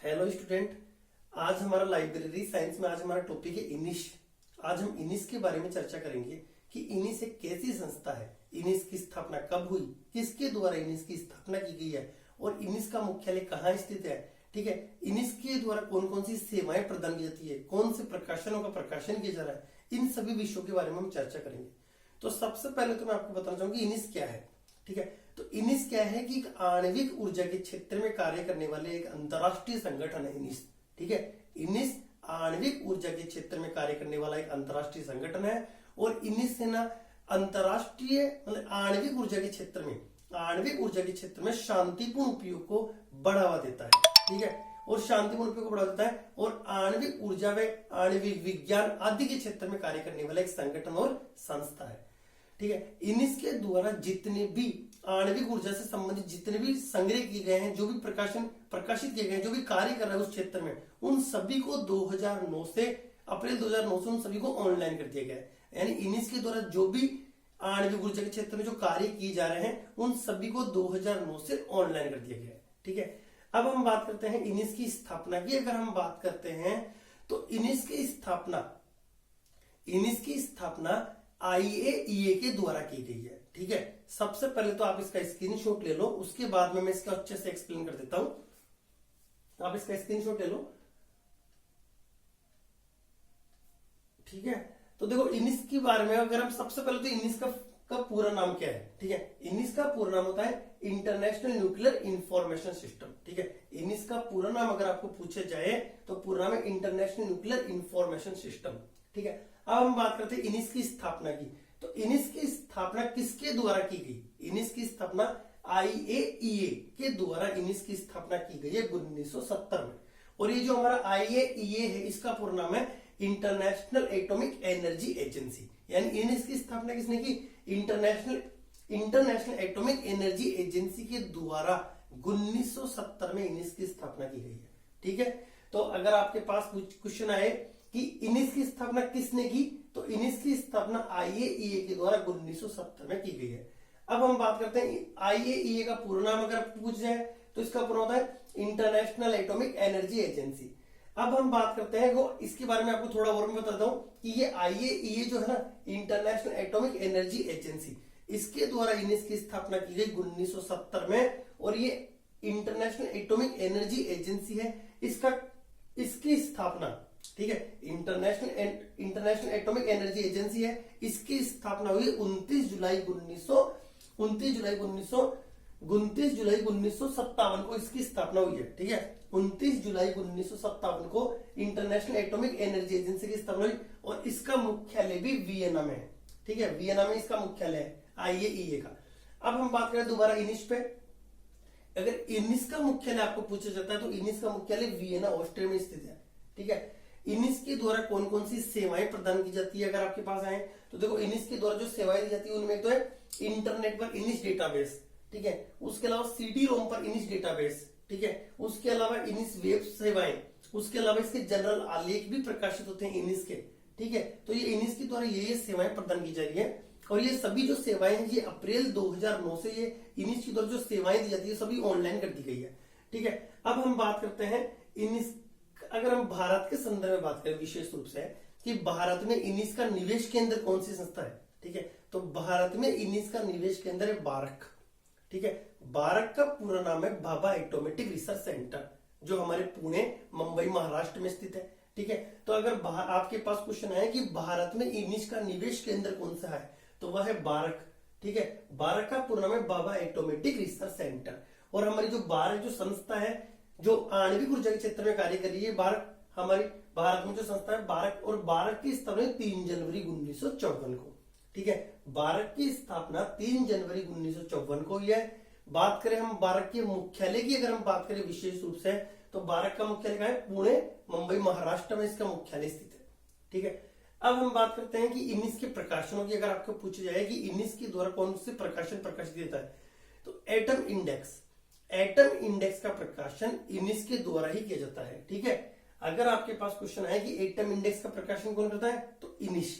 Hello student. आज हमारा library science में आज हमारा टॉपिक है इनिश। आज हम इनिस के बारे में चर्चा करेंगे कि इनिस एक कैसी संस्था है, इनिस की स्थापना कब हुई, किसके द्वारा इनिस की स्थापना की गई है और इनिस का मुख्यालय कहाँ स्थित है। ठीक है, इनिस के द्वारा कौन कौन सी सेवाएं प्रदान की जाती है, कौन से प्रकाशनों का प्रकाशन किया जा रहा है, इन सभी विषयों के बारे में हम चर्चा करेंगे। तो सबसे पहले तो मैं आपको बताना चाहूंगी इनिस क्या है। ठीक है, तो इनिस क्या है कि एक आणविक ऊर्जा के क्षेत्र में कार्य करने वाले एक अंतरराष्ट्रीय संगठन है इनिस। ठीक है, इनिस आणविक ऊर्जा के क्षेत्र में कार्य करने वाला एक अंतरराष्ट्रीय संगठन है और इनिस है ना अंतरराष्ट्रीय मतलब आणविक ऊर्जा के क्षेत्र में शांतिपूर्ण उपयोग को बढ़ावा देता है। ठीक है, और शांतिपूर्ण उपयोग को बढ़ावा देता है और आणविक ऊर्जा व आणविक विज्ञान आदि के क्षेत्र में कार्य करने वाला एक संगठन और संस्था है। ठीक है, इनिस के द्वारा जितने भी आणविक ऊर्जा से संबंधित जितने भी संग्रह किए गए हैं, जो भी प्रकाशित किए गए हैं, जो भी कार्य कर रहा है उस क्षेत्र में, उन सभी को 2009 से अप्रैल 2009 से उन सभी को ऑनलाइन कर दिया गया है। यानी इनिस के द्वारा जो भी आणविक ऊर्जा के क्षेत्र में जो कार्य किए जा रहे हैं उन सभी को 2009 से ऑनलाइन कर दिया गया है। ठीक है, अब हम बात करते हैं इनिस की स्थापना की। अगर हम बात करते हैं तो इनिस की स्थापना IAEA के द्वारा की गई है। ठीक है, सबसे पहले तो आप इसका स्क्रीनशॉट ले लो, उसके बाद में मैं इसका अच्छे से एक्सप्लेन कर देता हूं। आप इसका स्क्रीनशॉट ले लो। ठीक है, तो देखो इनिस के बारे में अगर हम सबसे पहले तो इनिस का पूरा नाम क्या है। ठीक है, इनिस का पूरा नाम होता है इंटरनेशनल न्यूक्लियर इंफॉर्मेशन सिस्टम। ठीक है, इनिस का पूरा नाम अगर आपको पूछा जाए तो पूरा नाम है इंटरनेशनल न्यूक्लियर इंफॉर्मेशन सिस्टम। ठीक है, अब हम बात करते हैं इनिस की स्थापना की। तो इनिस की स्थापना किसके द्वारा की गई? इनिस की स्थापना IAEA के द्वारा इनिस की स्थापना की गई है 1970 में। और ये जो हमारा IAEA है इसका पूरा नाम है इंटरनेशनल एटॉमिक एनर्जी एजेंसी। यानी इनिस की स्थापना किसने की? इंटरनेशनल एटॉमिक एनर्जी एजेंसी के द्वारा 1970 में इनिस की स्थापना की गई है। ठीक है, तो अगर आपके पास क्वेश्चन आए कि इनिस की स्थापना किसने की, तो इनिस की स्थापना IAEA के द्वारा 1970 में की गई है। अब हम बात करते हैं IAEA का पूरा नाम अगर पूछ जाए तो इसका पूरा होता है इंटरनेशनल एटॉमिक एनर्जी एजेंसी। अब हम बात करते हैं वो इसके बारे में आपको थोड़ा और मैं बताता हूं कि ये IAEA जो है ना इंटरनेशनल एटॉमिक एनर्जी एजेंसी, इसके द्वारा इनिस की स्थापना की गई 1970 में। और ये इंटरनेशनल एटॉमिक एनर्जी एजेंसी है, इसकी स्थापना, ठीक है, इंटरनेशनल एटॉमिक एनर्जी एजेंसी है, इसकी स्थापना हुई 29 जुलाई 1957 को इसकी स्थापना हुई है। ठीक है, 29 जुलाई 1957 को इंटरनेशनल एटॉमिक एनर्जी एजेंसी की स्थापना हुई और इसका मुख्यालय भी वियना में है। ठीक है, वियना में इसका मुख्यालय है IAEA का। अब हम बात करें दोबारा इनिस पे। अगर इनिस का मुख्यालय आपको पूछा जाता है तो इनिस का मुख्यालय वियना ऑस्ट्रिया में स्थित है। ठीक है, इनिस के द्वारा कौन कौन सी सेवाएं प्रदान की जाती है अगर आपके पास आए तो देखो इनिस के द्वारा जो सेवाएं दी जाती है उनमें तो है इंटरनेट पर इनिस डेटाबेस। ठीक है, उसके अलावा CD-ROM पर इनिस डेटाबेस। ठीक है, उसके अलावा इनिस वेब सेवाएं, उसके अलावा इसके जनरल आलेख भी प्रकाशित होते हैं इनिस के। ठीक है, तो ये इनिस के द्वारा ये सेवाएं प्रदान की जा रही है और ये सभी जो सेवाएं हैं ये अप्रैल 2009 से ये इनिस के द्वारा जो सेवाएं दी जाती है सभी ऑनलाइन कर दी गई है। ठीक है, अब हम बात करते हैं इनिस, अगर हम भारत के संदर्भ में बात करें विशेष रूप से कि भारत में इनिस का निवेश केंद्र कौन सी संस्था है। ठीक है, तो भारत में इनिस का निवेश केंद्र है बारक। ठीक है, बारक का पूरा नाम है भाभा एटॉमेटिक रिसर्च सेंटर, जो हमारे पुणे मुंबई महाराष्ट्र में स्थित है। ठीक है, तो अगर आपके पास क्वेश्चन आए कि भारत में इनिस का निवेश केंद्र कौन सा है तो वह है बारक। ठीक है, बारक का पूरा नाम है भाभा एटॉमेटिक रिसर्च सेंटर। और हमारी जो बारक जो संस्था है जो आणविक ऊर्जा के क्षेत्र में कार्य कर रही है, बारक हमारी भारत में जो संस्था है बारक, और बारक की स्थापना 3 जनवरी 1954 को। ठीक है, बारक की स्थापना 3 जनवरी 1954 को हुई है। बात करें हम बारक के मुख्यालय की, अगर हम बात करें विशेष रूप से तो बारक का मुख्यालय कहां है? पुणे मुंबई महाराष्ट्र में इसका मुख्यालय स्थित है। ठीक है, अब हम बात करते हैं कि इनिस के प्रकाशनों की। अगर आपको पूछा जाए कि इनिस के द्वारा कौन से प्रकाशन प्रकाशित होता है तो एटम इंडेक्स का प्रकाशन इनिस के द्वारा ही किया जाता है। ठीक है, अगर आपके पास क्वेश्चन आए कि एटम इंडेक्स का प्रकाशन कौन करता है तो इनिस।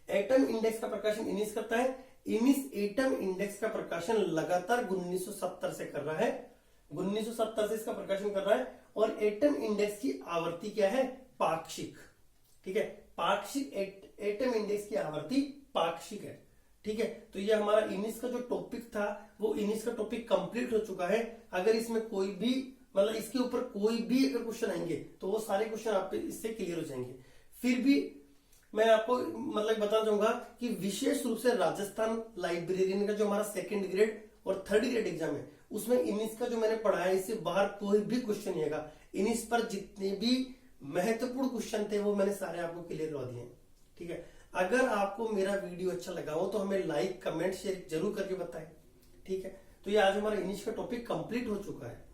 एटम इंडेक्स का प्रकाशन इनिस करता है। इनिस एटम इंडेक्स का प्रकाशन लगातार 1970 से कर रहा है। 1970 से इसका प्रकाशन कर रहा है। और एटम इंडेक्स की आवर्ती क्या है? पाक्षिक। ठीक है, पाक्षिक एटम इंडेक्स की आवर्ती पाक्षिक है। ठीक है, तो ये हमारा इनिस का जो टॉपिक था वो इनिस का टॉपिक कंप्लीट हो चुका है। अगर इसमें कोई भी मतलब इसके ऊपर कोई भी अगर क्वेश्चन आएंगे तो वो सारे क्वेश्चन आप इससे क्लियर हो जाएंगे। फिर भी मैं आपको मतलब बताना चाहूंगा कि विशेष रूप से राजस्थान लाइब्रेरियन का जो हमारा सेकंड ग्रेड और थर्ड ग्रेड एग्जाम है उसमें इनिस का जो मैंने पढ़ा है इससे बाहर कोई भी क्वेश्चन नहीं आएगा। इनिस पर जितने भी महत्वपूर्ण क्वेश्चन थे वो मैंने सारे आपको क्लियर करवा दिए। ठीक है, अगर आपको मेरा वीडियो अच्छा लगा हो तो हमें लाइक कमेंट शेयर जरूर करके बताएं। ठीक है, तो ये आज हमारा इंग्लिश का टॉपिक कंप्लीट हो चुका है।